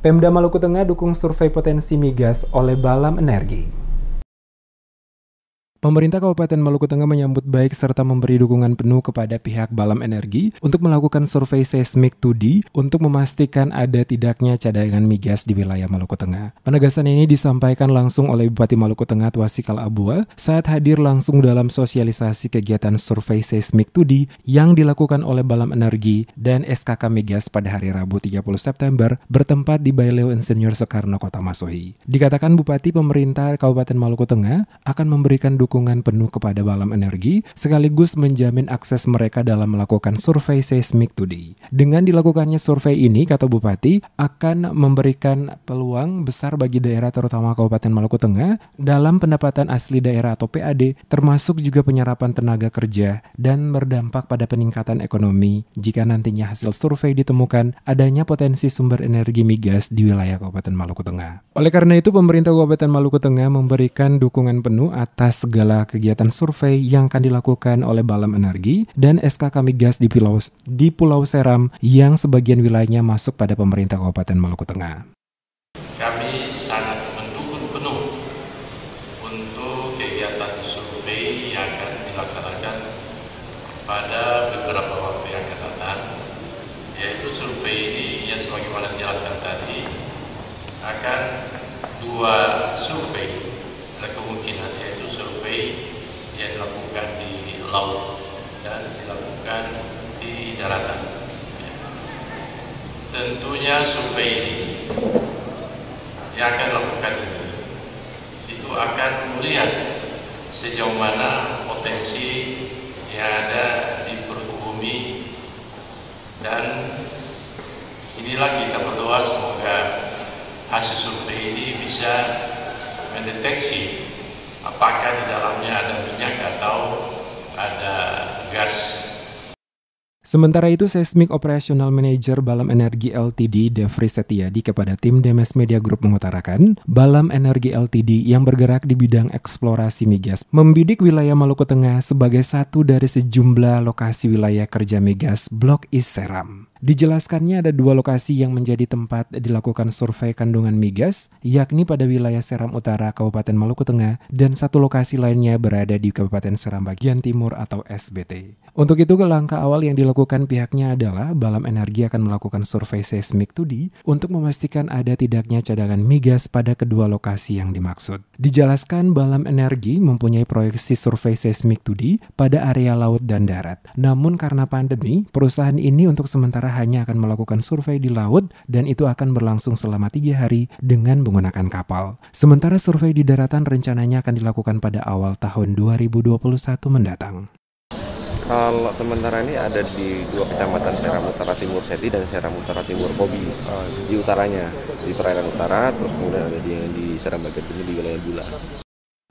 Pemda Maluku Tengah dukung survei potensi migas oleh Balam Energi. Pemerintah Kabupaten Maluku Tengah menyambut baik serta memberi dukungan penuh kepada pihak Balam Energi untuk melakukan survei seismik 2D untuk memastikan ada tidaknya cadangan migas di wilayah Maluku Tengah. Penegasan ini disampaikan langsung oleh Bupati Maluku Tengah Twasikal Abua saat hadir langsung dalam sosialisasi kegiatan survei seismik 2D yang dilakukan oleh Balam Energi dan SKK Migas pada hari Rabu 30 September bertempat di Baileo Insinyur Soekarno, Kota Masuhi. Dikatakan Bupati, pemerintah Kabupaten Maluku Tengah akan memberikan dukungan penuh kepada Balam Energi sekaligus menjamin akses mereka dalam melakukan survei seismik 2D. Dengan dilakukannya survei ini, kata Bupati, akan memberikan peluang besar bagi daerah terutama Kabupaten Maluku Tengah dalam pendapatan asli daerah atau PAD, termasuk juga penyerapan tenaga kerja dan berdampak pada peningkatan ekonomi jika nantinya hasil survei ditemukan adanya potensi sumber energi migas di wilayah Kabupaten Maluku Tengah. Oleh karena itu, pemerintah Kabupaten Maluku Tengah memberikan dukungan penuh atas segala kegiatan survei yang akan dilakukan oleh Balam Energi dan SKK Migas di Pulau Seram yang sebagian wilayahnya masuk pada pemerintah Kabupaten Maluku Tengah. Kami sangat mendukung penuh untuk kegiatan survei yang akan dilaksanakan pada beberapa waktu yang akan datang, yaitu survei ini yang sebagaimana dijelaskan tadi akan dua survei. Ada kemungkinan yaitu survei yang dilakukan di laut dan dilakukan di daratan. Tentunya survei ini yang akan dilakukan ini itu akan melihat sejauh mana potensi yang ada di perut bumi, dan inilah kita berdoa semoga hasil survei ini bisa mendeteksi apakah di dalamnya ada minyak atau ada gas. Sementara itu, Seismic Operational Manager Balam Energi Ltd. Devri Setiadi kepada tim Demes Media Group mengutarakan, Balam Energi Ltd. Yang bergerak di bidang eksplorasi migas membidik wilayah Maluku Tengah sebagai satu dari sejumlah lokasi wilayah kerja migas Blok East Seram. Dijelaskannya ada dua lokasi yang menjadi tempat dilakukan survei kandungan migas, yakni pada wilayah Seram Utara, Kabupaten Maluku Tengah, dan satu lokasi lainnya berada di Kabupaten Seram Bagian Timur atau SBT. Untuk itu, langkah awal yang dilakukan pihaknya adalah Balam Energi akan melakukan survei seismik 2D untuk memastikan ada tidaknya cadangan migas pada kedua lokasi yang dimaksud. Dijelaskan Balam Energi mempunyai proyeksi survei seismik 2D pada area laut dan darat. Namun karena pandemi, perusahaan ini untuk sementara hanya akan melakukan survei di laut dan itu akan berlangsung selama 3 hari dengan menggunakan kapal. Sementara survei di daratan rencananya akan dilakukan pada awal tahun 2021 mendatang. Kalau sementara ini ada di dua kecamatan, Seram Utara Timur Seti dan Seram Utara Timur Kobi, di utaranya, di perairan utara, terus kemudian ada di Seram Bagian Timur di wilayah Bula.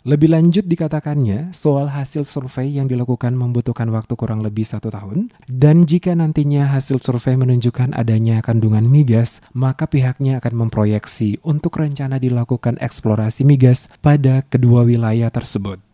Lebih lanjut dikatakannya, soal hasil survei yang dilakukan membutuhkan waktu kurang lebih 1 tahun, dan jika nantinya hasil survei menunjukkan adanya kandungan migas, maka pihaknya akan memproyeksi untuk rencana dilakukan eksplorasi migas pada kedua wilayah tersebut.